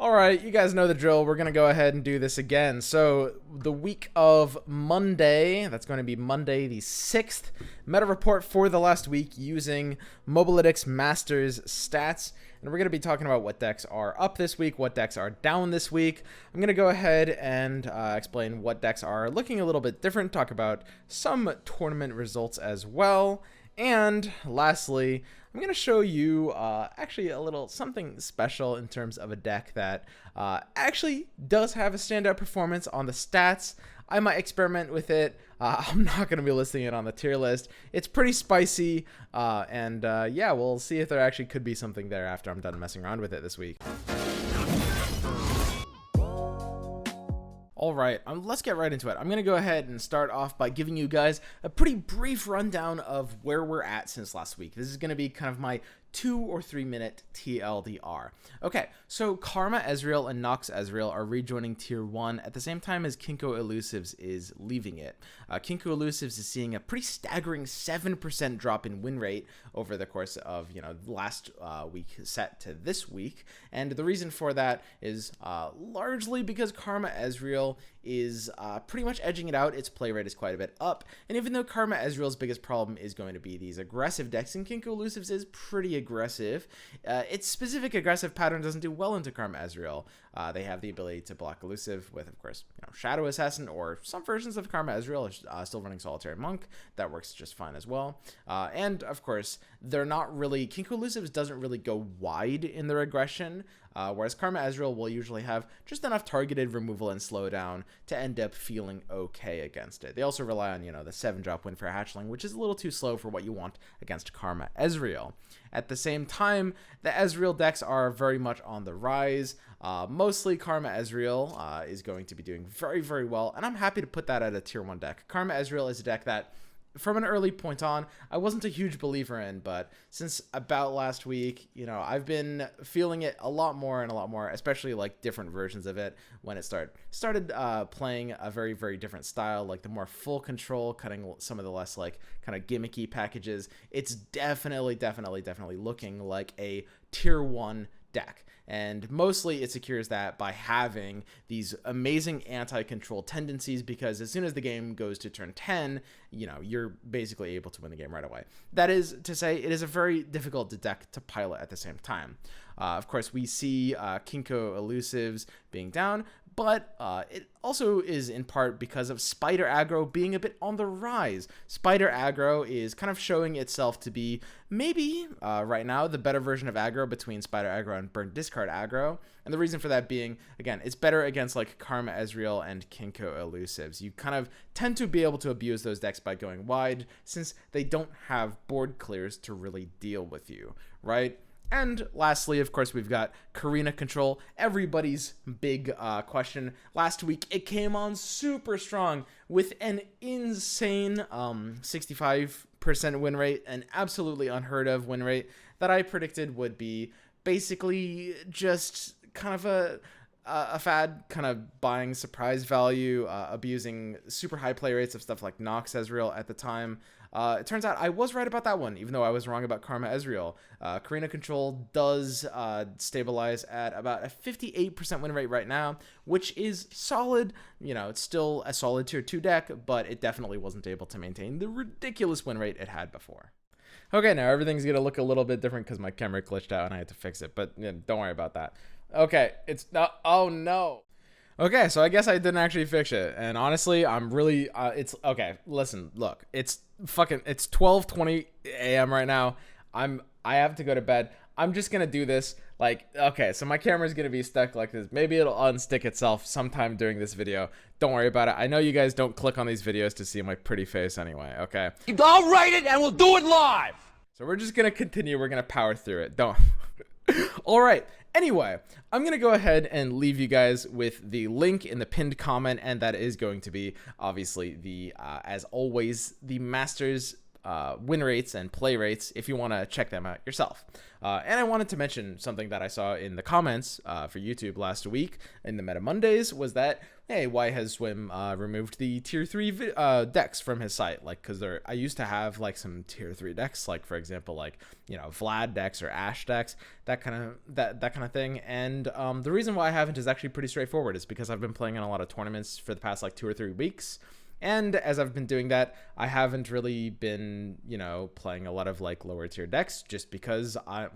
Alright, you guys know the drill. We're going to go ahead and do this again. So, the week of Monday, that's going to be Monday the 6th, meta report for the last week using Mobalytics Masters stats. And we're going to be talking about what decks are up this week, what decks are down this week. I'm going to go ahead and explain what decks are looking a little bit different, talk about some tournament results as well. And lastly, I'm going to show you actually a little something special in terms of a deck that actually does have a standout performance on the stats. I might experiment with it. I'm not going to be listing it on the tier list. It's pretty spicy, and yeah, we'll see if there actually could be something there after I'm done messing around with it this week. Alright, let's get right into it. I'm going to go ahead and start off by giving you guys a pretty brief rundown of where we're at since last week. This is going to be kind of my 2 or 3 minute TLDR. Okay, so Karina Ezreal and Knox Ezreal are rejoining Tier 1 at the same time as Kinko Elusives is leaving it. Kinko Elusives is seeing a pretty staggering 7% drop in win rate over the course of, last week set to this week. And the reason for that is largely because Karina Ezreal is pretty much edging it out. Its play rate is quite a bit up. And even though Karina Ezreal's biggest problem is going to be these aggressive decks, and Kinko Elusives is pretty aggressive, its specific aggressive pattern doesn't do well into Karina Ezreal. They have the ability to block elusive with, of course, Shadow Assassin, or some versions of Karina Ezreal are still running Solitary Monk. That works just fine as well. And of course, they're not really, Kinko Elusives doesn't really go wide in their aggression, whereas Karina Ezreal will usually have just enough targeted removal and slowdown to end up feeling okay against it. They also rely on, the 7-drop win for Hatchling, which is a little too slow for what you want against Karina Ezreal. At the same time, the Ezreal decks are very much on the rise. Mostly Karina Ezreal is going to be doing very, very well, and I'm happy to put that at a Tier 1 deck. Karina Ezreal is a deck that, from an early point on, I wasn't a huge believer in, but since about last week, I've been feeling it a lot more and a lot more, especially like different versions of it when it started playing a very, very different style, like the more full control, cutting some of the less like kind of gimmicky packages. It's definitely looking like a Tier 1 deck. And mostly it secures that by having these amazing anti-control tendencies, because as soon as the game goes to turn 10, you're basically able to win the game right away. That is to say, it is a very difficult deck to pilot at the same time. Of course, we see Kinko Elusives being down, but it also is in part because of Spider Aggro being a bit on the rise. Spider Aggro is kind of showing itself to be maybe right now the better version of Aggro between Spider Aggro and Burn Discard Aggro. And the reason for that being, again, it's better against like Karina Ezreal and Kinko Elusives. You kind of tend to be able to abuse those decks by going wide, since they don't have board clears to really deal with you, right? And lastly, of course, we've got Karina Control, everybody's big question. Last week, it came on super strong with an insane 65% win rate, an absolutely unheard of win rate that I predicted would be basically just kind of a fad, kind of buying surprise value, abusing super high play rates of stuff like Knox Ezreal at the time. It turns out I was right about that one, even though I was wrong about Karina Ezreal. Karina Control does stabilize at about a 58% win rate right now, which is solid. It's still a solid Tier 2 deck, but it definitely wasn't able to maintain the ridiculous win rate it had before. Okay, now everything's going to look a little bit different because my camera glitched out and I had to fix it, but don't worry about that. Okay, it's not, oh no. Okay, so I guess I didn't actually fix it, and honestly, I'm really, okay, listen, look, it's 12:20 a.m. right now. I have to go to bed. I'm just gonna do this, okay, so my camera's gonna be stuck like this. Maybe it'll unstick itself sometime during this video. Don't worry about it. I know you guys don't click on these videos to see my pretty face anyway, okay? I'll write it and we'll do it live! So we're just gonna continue. We're gonna power through it. Don't. Alright, anyway, I'm going to go ahead and leave you guys with the link in the pinned comment, and that is going to be, obviously, as always, the Masters win rates and play rates if you want to check them out yourself. And I wanted to mention something that I saw in the comments for YouTube last week in the Meta Mondays was that, hey, why has Swim removed the tier 3 decks from his site? Like, because I used to have like some tier 3 decks, like for example, like, you know, Vlad decks or Ashe decks, that kind of thing. And the reason why I haven't is actually pretty straightforward. It's because I've been playing in a lot of tournaments for the past like 2 or 3 weeks. And as I've been doing that, I haven't really been, you know, playing a lot of like lower tier decks just because I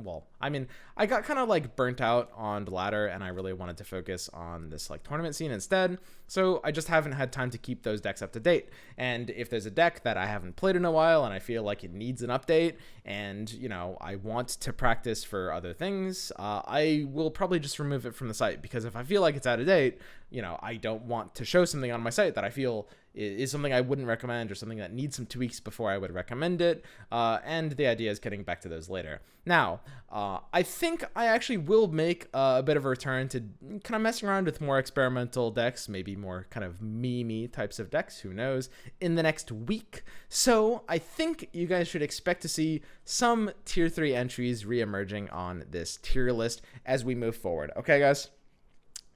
got kind of like burnt out on the ladder and I really wanted to focus on this like tournament scene instead. So I just haven't had time to keep those decks up to date. And if there's a deck that I haven't played in a while and I feel like it needs an update and, you know, I want to practice for other things, I will probably just remove it from the site, because if I feel like it's out of date, you know, I don't want to show something on my site that I feel is something I wouldn't recommend or something that needs some tweaks before I would recommend it. And the idea is getting back to those later. Now, I think I actually will make a bit of a return to kind of messing around with more experimental decks, maybe more kind of meme types of decks, who knows, in the next week. So I think you guys should expect to see some tier 3 entries re-emerging on this tier list as we move forward. Okay, guys?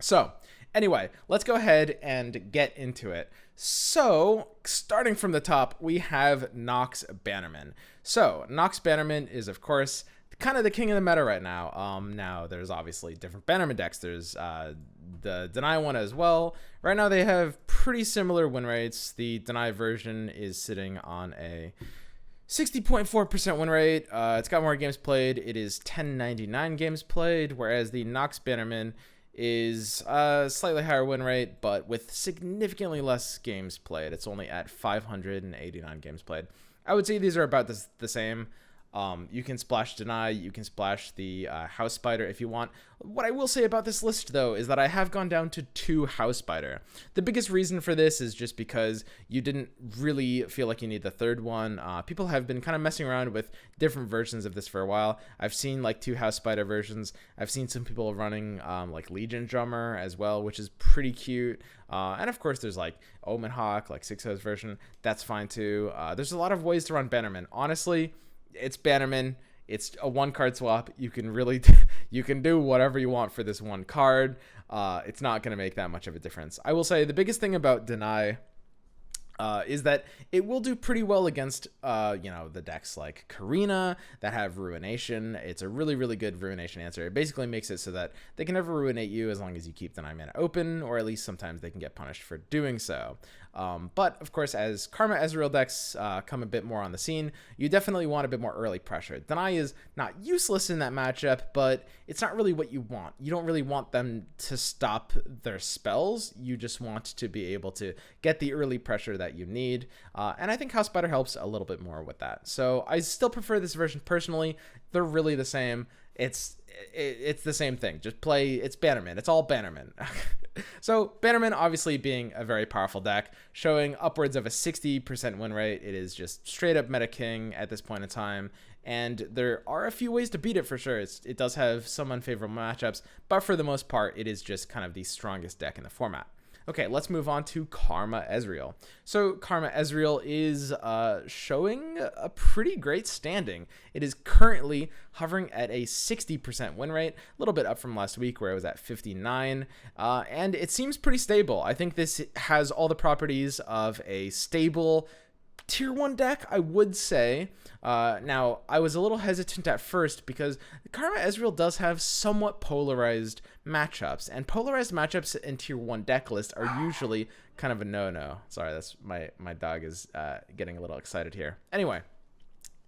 So anyway, let's go ahead and get into it. So, starting from the top, we have Knox Bannermen. So, Knox Bannermen is, of course, kind of the king of the meta right now. Now, there's obviously different Bannerman decks. There's the Deny one as well. Right now, they have pretty similar win rates. The Deny version is sitting on a 60.4% win rate. It's got more games played. It is 1099 games played, whereas the Knox Bannerman is a slightly higher win rate, but with significantly less games played. It's only at 589 games played. I would say these are about the same. You can splash Deny, you can splash the House Spider if you want. What I will say about this list, though, is that I have gone down to 2 House Spider. The biggest reason for this is just because you didn't really feel like you need the third one. People have been kind of messing around with different versions of this for a while. I've seen like 2 House Spider versions. I've seen some people running like Legion Drummer as well, which is pretty cute. And of course, there's like Omen Hawk, like 6 House version. That's fine too. There's a lot of ways to run Bannerman. Honestly, it's Bannerman. It's a 1-card swap. You can really you can do whatever you want for this 1 card. It's not going to make that much of a difference. I will say the biggest thing about Deny is that it will do pretty well against, you know, the decks like Karina that have Ruination. It's a really, really good Ruination answer. It basically makes it so that they can never ruinate you as long as you keep Deny mana open, or at least sometimes they can get punished for doing so. But of course, as Karma Ezreal decks come a bit more on the scene, you definitely want a bit more early pressure. Deny is not useless in that matchup, but it's not really what you want. You don't really want them to stop their spells. You just want to be able to get the early pressure that you need. And I think House Spider helps a little bit more with that. So I still prefer this version personally. They're really the same. It's the same thing. Just play, it's Bannerman. It's all Bannerman. So Bannerman obviously being a very powerful deck, showing upwards of a 60% win rate. It is just straight up meta king at this point in time. And there are a few ways to beat it for sure. It does have some unfavorable matchups, but for the most part, it is just kind of the strongest deck in the format. Okay, let's move on to Karma Ezreal. So Karma Ezreal is showing a pretty great standing. It is currently hovering at a 60% win rate, a little bit up from last week where it was at 59, and it seems pretty stable. I think this has all the properties of a stable tier 1 deck, I would say. Now, I was a little hesitant at first because Karma Ezreal does have somewhat polarized matchups, and polarized matchups in tier 1 deck list are usually kind of a no-no. Sorry, that's my dog is getting a little excited here. Anyway,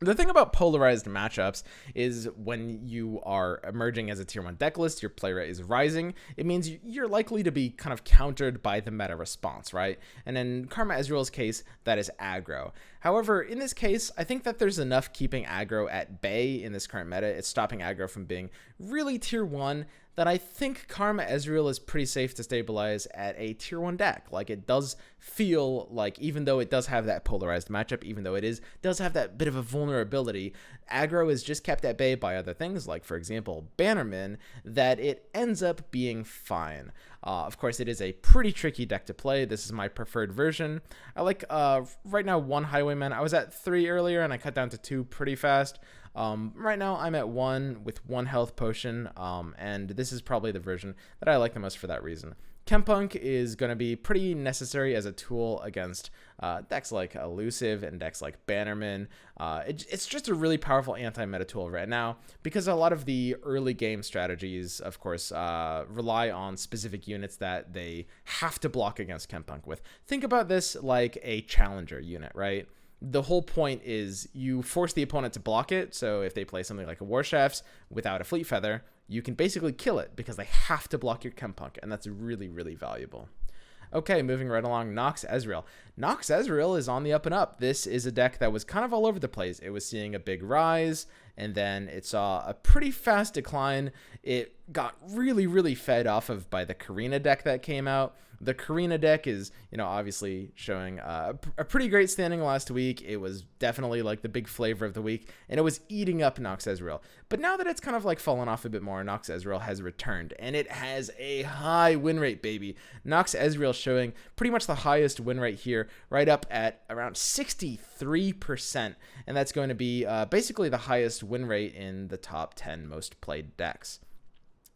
the thing about polarized matchups is when you are emerging as a tier 1 deck list, your play rate is rising. It means you're likely to be kind of countered by the meta response, right? And in Karma Ezreal's case, that is aggro. However, in this case, I think that there's enough keeping aggro at bay in this current meta. It's stopping aggro from being really tier 1. that I think Karma Ezreal is pretty safe to stabilize at a tier 1 deck. Like, it does feel like, even though it does have that polarized matchup, even though it does have that bit of a vulnerability, aggro is just kept at bay by other things, like, for example, Bannermen, that it ends up being fine. Of course, it is a pretty tricky deck to play. This is my preferred version. I like, right now, 1 Highwayman. I was at 3 earlier, and I cut down to 2 pretty fast. Right now I'm at 1 with 1 health potion, and this is probably the version that I like the most for that reason. Chempunk is going to be pretty necessary as a tool against decks like Elusive and decks like Bannerman. It's just a really powerful anti-meta tool right now, because a lot of the early game strategies, of course, rely on specific units that they have to block against Chempunk with. Think about this like a challenger unit, right? The whole point is you force the opponent to block it, so if they play something like a Warshafts without a Fleet Feather, you can basically kill it because they have to block your Chempunk, and that's really, really valuable. Okay, moving right along, Knox Ezreal. Knox Ezreal is on the up and up. This is a deck that was kind of all over the place. It was seeing a big rise, and then it saw a pretty fast decline. It got really, really fed off of by the Karina deck that came out. The Karina deck is, obviously showing a pretty great standing last week. It was definitely like the big flavor of the week, and it was eating up Knox Ezreal. But now that it's kind of like fallen off a bit more, Knox Ezreal has returned, and it has a high win rate, baby. Knox Ezreal showing pretty much the highest win rate here, right up at around 63%, and that's going to be basically the highest win rate in the top 10 most played decks.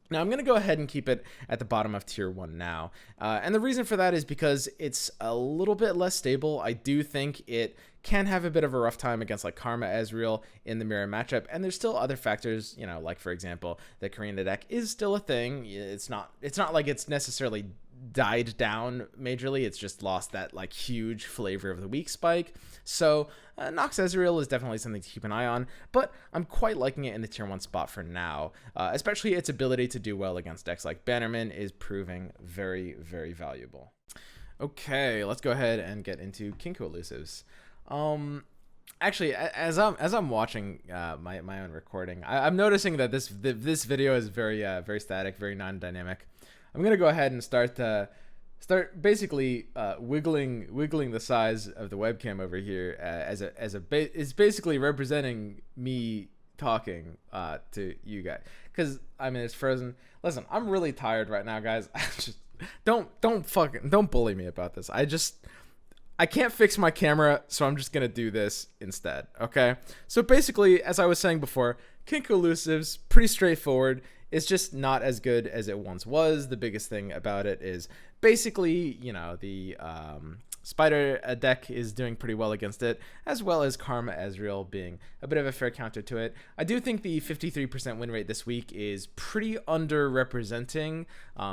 Now, I'm going to go ahead and keep it at the bottom of tier 1 now. And the reason for that is because it's a little bit less stable. I do think it can have a bit of a rough time against like Karma Ezreal in the mirror matchup. And there's still other factors, like, for example, the Karina deck is still a thing. It's not like it's necessarily died down majorly. It's just lost that like huge flavor of the week spike. So Knox Ezreal is definitely something to keep an eye on, but I'm quite liking it in the tier 1 spot for now, especially its ability to do well against decks like Bannerman is proving very, very valuable. Okay, let's go ahead and get into Kinko elusives. Actually, as I'm watching my own recording, I'm noticing that this video is very very static, very non-dynamic. I'm gonna go ahead and start basically wiggling the size of the webcam over here is basically representing me talking to you guys, because I mean it's frozen. Listen, I'm really tired right now, guys. Just don't bully me about this. I can't fix my camera, so I'm just gonna do this instead. Okay, so basically, as I was saying before, Kinko elusives, pretty straightforward. It's just not as good as it once was. The biggest thing about it is basically, the Spider deck is doing pretty well against it, as well as Karma Ezreal being a bit of a fair counter to it. I do think the 53% win rate this week is pretty underrepresenting,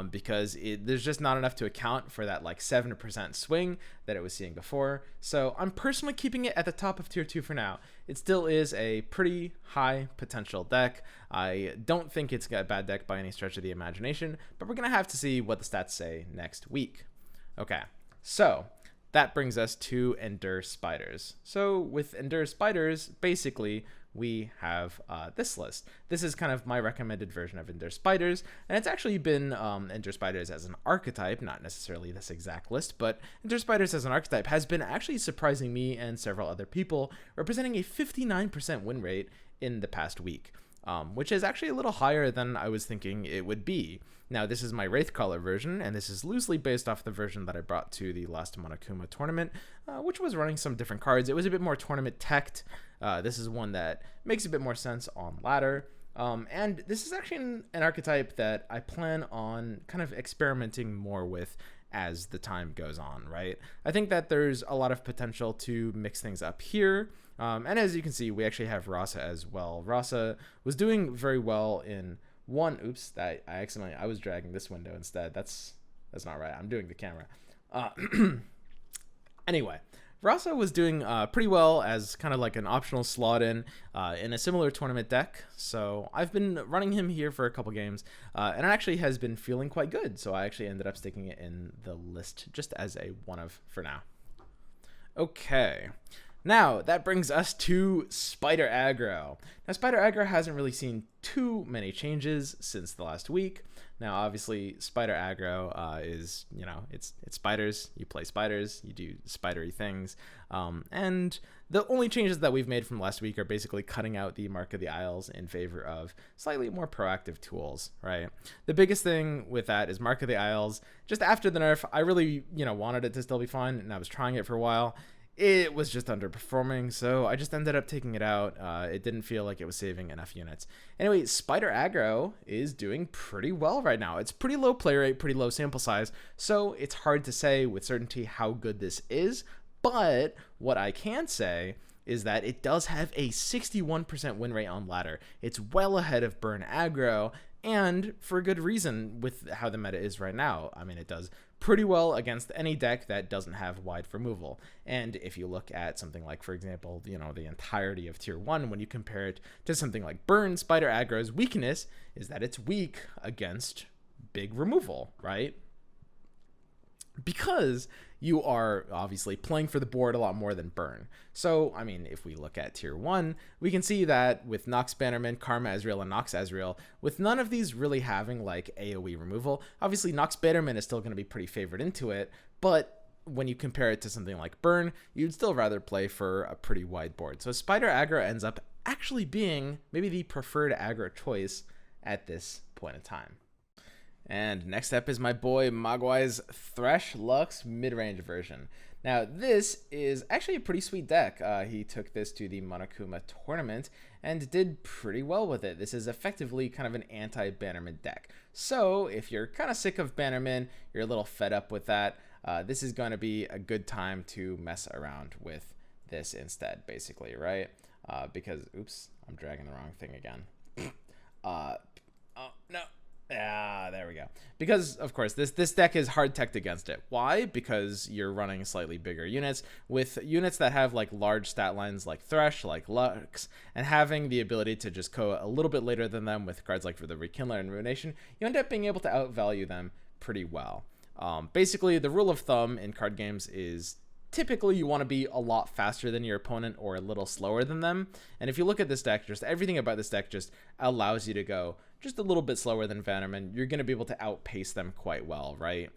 because there's just not enough to account for that like 7% swing that it was seeing before. So I'm personally keeping it at the top of tier 2 for now. It still is a pretty high potential deck. I don't think it's a bad deck by any stretch of the imagination, but we're going to have to see what the stats say next week. Okay, so that brings us to Endure Spiders. So with Endure Spiders, basically, we have this list. This is kind of my recommended version of Endure Spiders, and it's actually been Endure Spiders as an archetype, not necessarily this exact list, but Endure Spiders as an archetype has been actually surprising me and several other people, representing a 59% win rate in the past week, which is actually a little higher than I was thinking it would be. Now, this is my Wraithcaller version, and this is loosely based off the version that I brought to the last Monokuma tournament, which was running some different cards. It was a bit more tournament teched. This is one that makes a bit more sense on ladder. And this is actually an archetype that I plan on kind of experimenting more with as the time goes on, right? I think that there's a lot of potential to mix things up here. And as you can see, we actually have Rasa as well. Rasa was doing very well in one. Oops, I was dragging this window instead. That's not right. I'm doing the camera. Anyway, Rasa was doing pretty well as kind of like an optional slot in a similar tournament deck. So I've been running him here for a couple games, and it actually has been feeling quite good. So I actually ended up sticking it in the list just as a one of for now. Okay. Now, that brings us to Spider Aggro. Now, Spider Aggro hasn't really seen too many changes since the last week. Now, obviously, spider aggro is, you know, it's spiders. You play spiders, you do spidery things. And the only changes that we've made from last week are basically cutting out the Mark of the Isles in favor of slightly more proactive tools, right? The biggest thing with that is Mark of the Isles. Just after the nerf, I really, you know, wanted it to still be fun, and I was trying it for a while. It was just underperforming, so I just ended up taking it out. It didn't feel like it was saving enough units. Anyway, Spider Aggro is doing pretty well right now. It's pretty low play rate, pretty low sample size, so it's hard to say with certainty how good this is, but what I can say is that it does have a 61% win rate on ladder. It's well ahead of Burn Aggro, and for a good reason with how the meta is right now. I mean, it does pretty well against any deck that doesn't have wide removal. And if you look at something like, for example, you know, the entirety of tier 1, when you compare it to something like Burn, Spider Aggro's weakness is that it's weak against big removal, right? Because you are obviously playing for the board a lot more than Burn. So, I mean, if we look at tier 1, we can see that with Knox Bannermen, Karina Ezreal, and Knox Ezreal, with none of these really having like AoE removal, obviously Knox Bannermen is still going to be pretty favored into it, but when you compare it to something like Burn, you'd still rather play for a pretty wide board. So Spider Aggro ends up actually being maybe the preferred aggro choice at this point in time. And next up is my boy Mogwai's Shen Lux mid-range version. Now, this is actually a pretty sweet deck. He took this to the Monokuma tournament and did pretty well with it. This is effectively kind of an anti-Bannerman deck. So, if you're kind of sick of Bannerman, you're a little fed up with that, this is going to be a good time to mess around with this instead, basically, right? Because, oops, I'm dragging the wrong thing again. Oh, no. Yeah, there we go. Because, of course, this deck is hard teched against it. Why? Because you're running slightly bigger units. With units that have like large stat lines like Thresh, like Lux, and having the ability to just go a little bit later than them with cards like for the Rekindler and Ruination, you end up being able to outvalue them pretty well. Basically, the rule of thumb in card games is typically you want to be a lot faster than your opponent or a little slower than them. And if you look at this deck, just everything about this deck just allows you to go just a little bit slower than Bannerman. You're going to be able to outpace them quite well, right?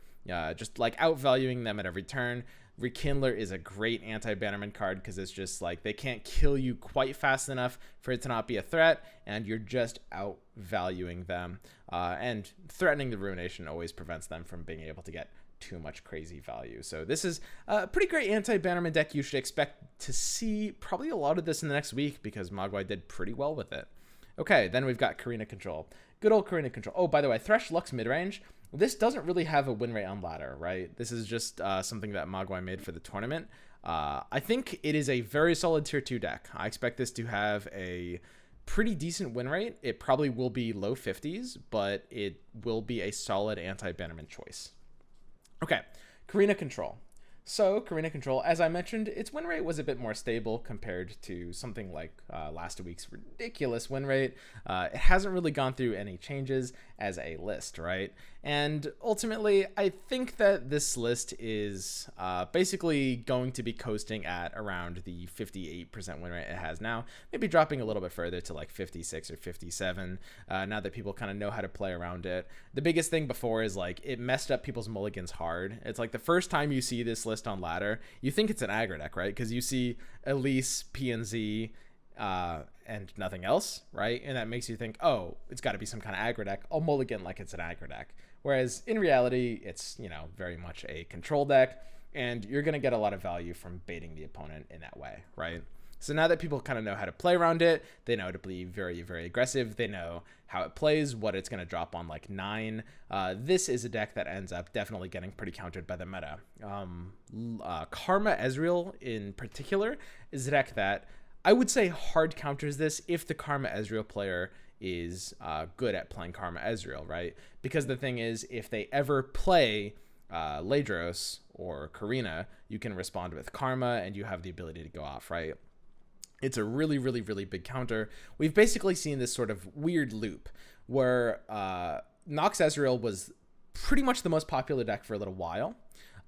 Just like outvaluing them at every turn. Rekindler is a great anti-Bannerman card because it's just like they can't kill you quite fast enough for it to not be a threat, and you're just outvaluing them. And threatening the Ruination always prevents them from being able to get too much crazy value. So this is a pretty great anti-Bannerman deck. You should expect to see probably a lot of this in the next week because Mogwai did pretty well with it. Okay, then we've got Karina Control. Good old Karina Control. Oh, by the way, Shen Lux midrange. This doesn't really have a win rate on ladder, right? This is just something that Mogwai made for the tournament. I think it is a very solid tier 2 deck. I expect this to have a pretty decent win rate. It probably will be low 50s, but it will be a solid anti-Bannerman choice. Okay, Karina Control. So, Karina Control, as I mentioned, its win rate was a bit more stable compared to something like last week's ridiculous win rate. It hasn't really gone through any changes as a list, right? And ultimately, I think that this list is basically going to be coasting at around the 58% win rate it has now, maybe dropping a little bit further to like 56 or 57 now that people kind of know how to play around it. The biggest thing before is like it messed up people's mulligans hard. It's like the first time you see this list on ladder, you think it's an aggro deck, right? Because you see Elise, PNZ, and nothing else, right? And that makes you think, oh, it's got to be some kind of aggro deck. I'll mulligan like it's an aggro deck. Whereas in reality, it's, you know, very much a control deck, and you're going to get a lot of value from baiting the opponent in that way, right? So now that people kind of know how to play around it, they know to be very, very aggressive. They know how it plays, what it's going to drop on like 9. This is a deck that ends up definitely getting pretty countered by the meta. Karina Ezreal in particular is a deck that I would say hard counters this if the Karina Ezreal player is good at playing Karina Ezreal, right? Because the thing is, if they ever play Ladros or Karina, you can respond with Karma and you have the ability to go off, right? It's a really, really, really big counter. We've basically seen this sort of weird loop where Knox Ezreal was pretty much the most popular deck for a little while.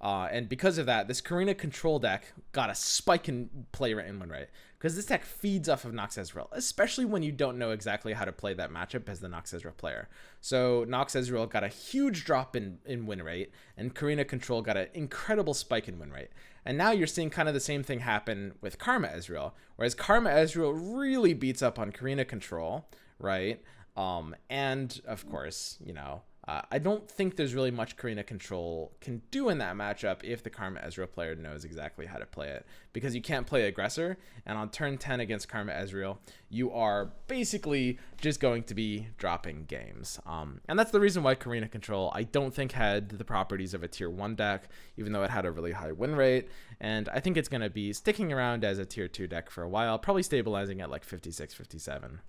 And because of that, this Karina Control deck got a spike in play rate and win rate, because this deck feeds off of Knox Ezreal, especially when you don't know exactly how to play that matchup as the Knox Ezreal player. So Knox Ezreal got a huge drop in win rate, and Karina Control got an incredible spike in win rate. And now you're seeing kind of the same thing happen with Karma Ezreal, whereas Karma Ezreal really beats up on Karina Control, right? And of course, you know, I don't think there's really much Karina Control can do in that matchup if the Karma Ezreal player knows exactly how to play it, because you can't play aggressor, and on turn 10 against Karma Ezreal, you are basically just going to be dropping games. And that's the reason why Karina Control, I don't think, had the properties of a tier 1 deck, even though it had a really high win rate, and I think it's going to be sticking around as a tier 2 deck for a while, probably stabilizing at like 56, 57.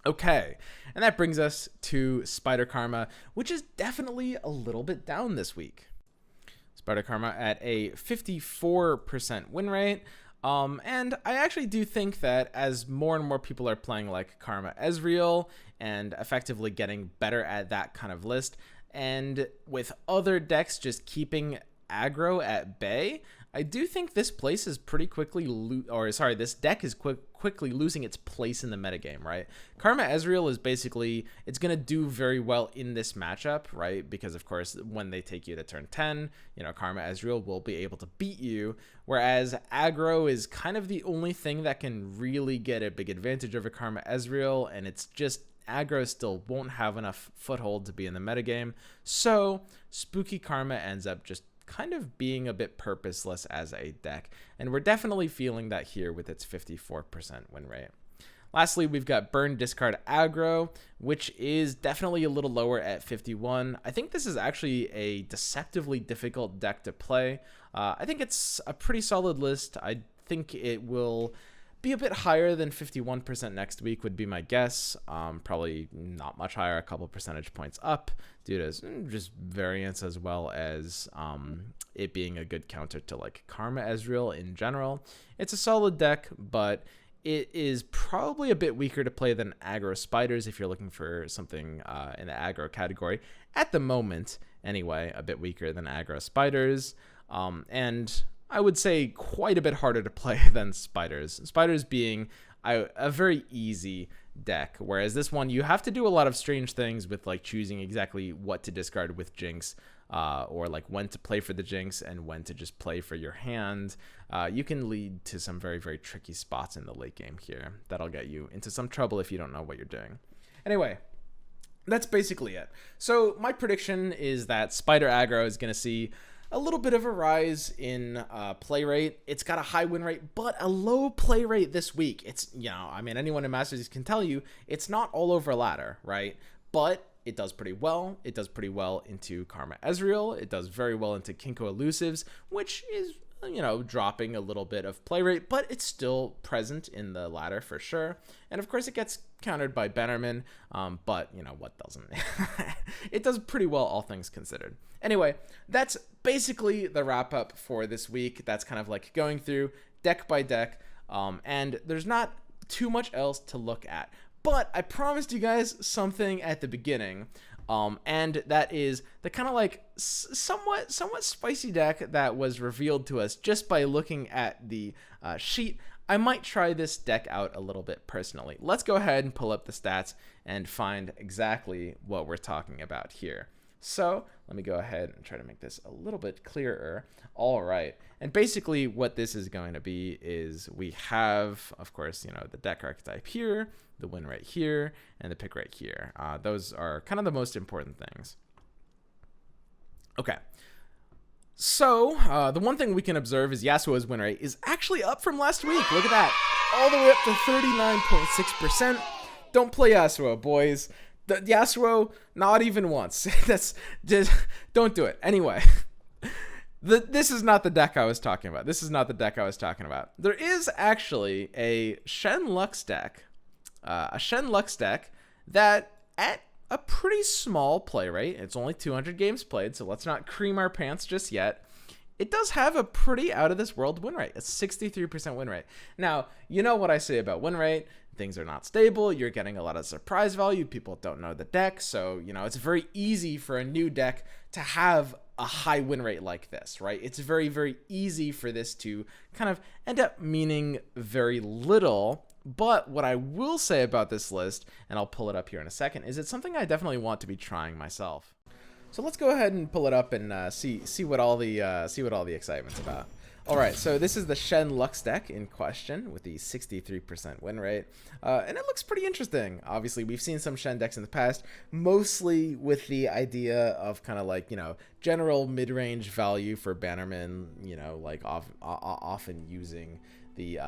Okay, and that brings us to Spider Karma, which is definitely a little bit down this week. Spider Karma at a 54% win rate, and I actually do think that as more and more people are playing like Karma Ezreal and effectively getting better at that kind of list, and with other decks just keeping aggro at bay, I do think this place is pretty quickly, this deck is quickly losing its place in the metagame, right? Karma Ezreal is basically, it's going to do very well in this matchup, right? Because of course, when they take you to turn 10, you know, Karma Ezreal will be able to beat you, whereas aggro is kind of the only thing that can really get a big advantage over Karma Ezreal, and it's just, aggro still won't have enough foothold to be in the metagame, so Spooky Karma ends up just kind of being a bit purposeless as a deck, and we're definitely feeling that here with its 54% win rate. Lastly, we've got Burn Discard Aggro, which is definitely a little lower at 51. I think this is actually a deceptively difficult deck to play. I think it's a pretty solid list. I think it will be a bit higher than 51% next week would be my guess. Probably not much higher, a couple percentage points up due to just variance, as well as it being a good counter to like Karma Ezreal in general. It's a solid deck, but it is probably a bit weaker to play than Aggro Spiders if you're looking for something in the aggro category. At the moment, anyway, a bit weaker than Aggro Spiders. And I would say quite a bit harder to play than Spiders. Spiders being a very easy deck, whereas this one, you have to do a lot of strange things with like choosing exactly what to discard with Jinx, or like when to play for the Jinx and when to just play for your hand. You can lead to some very, very tricky spots in the late game here that'll get you into some trouble if you don't know what you're doing. Anyway, that's basically it. So my prediction is that Spider Aggro is going to see a little bit of a rise in play rate. It's got a high win rate, but a low play rate this week. It's, you know, I mean, anyone in Masters can tell you it's not all over ladder, right? But it does pretty well. It does pretty well into Karma Ezreal. It does very well into Kinko Elusives, which is, you know, dropping a little bit of play rate, but it's still present in the ladder for sure. And of course, it gets countered by Bannermen, but, you know, what doesn't? It does pretty well, all things considered. Anyway, that's basically the wrap up for this week. That's kind of like going through deck by deck, and there's not too much else to look at. But I promised you guys something at the beginning, and that is the kind of like somewhat spicy deck that was revealed to us just by looking at the sheet. I might try this deck out a little bit personally. Let's go ahead and pull up the stats and find exactly what we're talking about here. So let me go ahead and try to make this a little bit clearer. All right. And basically what this is going to be is we have, of course, you know, the deck archetype here, the win rate here, and the pick rate here. Those are kind of the most important things. Okay. So the one thing we can observe is Yasuo's win rate is actually up from last week. Look at that. All the way up to 39.6%. Don't play Yasuo, boys. The Yasuo, not even once. That's just, don't do it. Anyway, this is not the deck I was talking about. There is actually a Shen Lux deck, that at a pretty small play rate, it's only 200 games played, so let's not cream our pants just yet. It does have a pretty out of this world win rate, a 63% win rate. Now, you know what I say about win rate. things are not stable. You're getting a lot of surprise value. People don't know the deck. So, you know, it's very easy for a new deck to have a high win rate like this, right? It's very, very easy for this to kind of end up meaning very little. But what I will say about this list, and I'll pull it up here in a second, is it's something I definitely want to be trying myself. So let's go ahead and pull it up and see what all the excitement's about. All right, so this is the Shen Lux deck in question with the 63% win rate, and it looks pretty interesting. Obviously, we've seen some Shen decks in the past, mostly with the idea of kind of like, you know, general mid-range value for Bannermen, you know, like often using the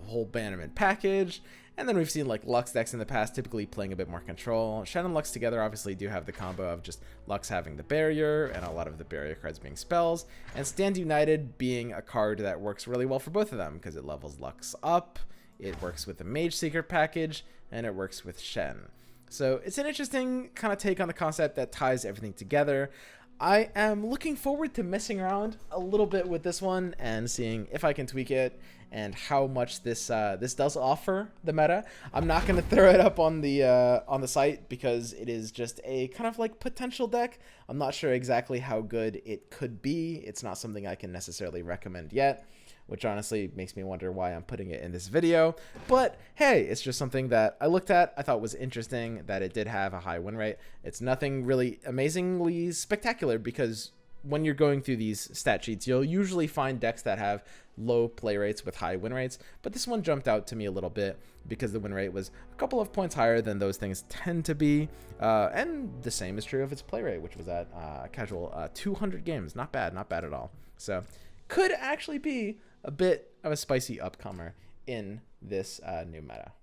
whole Bannerman package. And then we've seen like Lux decks in the past, typically playing a bit more control. Shen and Lux together obviously do have the combo of just Lux having the barrier and a lot of the barrier cards being spells, and Stand United being a card that works really well for both of them because it levels Lux up, it works with the Mage Seeker package, and it works with Shen. So it's an interesting kind of take on the concept that ties everything together. I am looking forward to messing around a little bit with this one and seeing if I can tweak it and how much this does offer the meta. I'm not going to throw it up on the site because it is just a kind of like potential deck. I'm not sure exactly how good it could be. It's not something I can necessarily recommend yet, which honestly makes me wonder why I'm putting it in this video. But hey, it's just something that I looked at, I thought was interesting, that it did have a high win rate. It's nothing really amazingly spectacular because when you're going through these stat sheets, you'll usually find decks that have low play rates with high win rates, but this one jumped out to me a little bit because the win rate was a couple of points higher than those things tend to be, and the same is true of its play rate, which was at casual 200 games. Not bad at all. So could actually be a bit of a spicy upcomer in this new meta.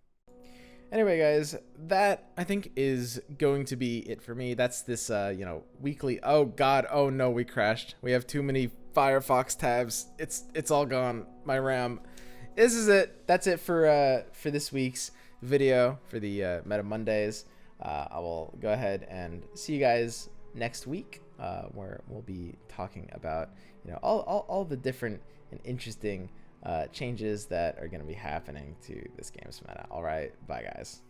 Anyway, guys, that I think is going to be it for me. That's this, you know, weekly. Oh God, oh no, we crashed. We have too many Firefox tabs. It's all gone. My RAM. This is it. That's it for this week's video for the Meta Mondays. I will go ahead and see you guys next week, where we'll be talking about, you know, all the different and interesting changes that are going to be happening to this game's meta. All right, bye guys.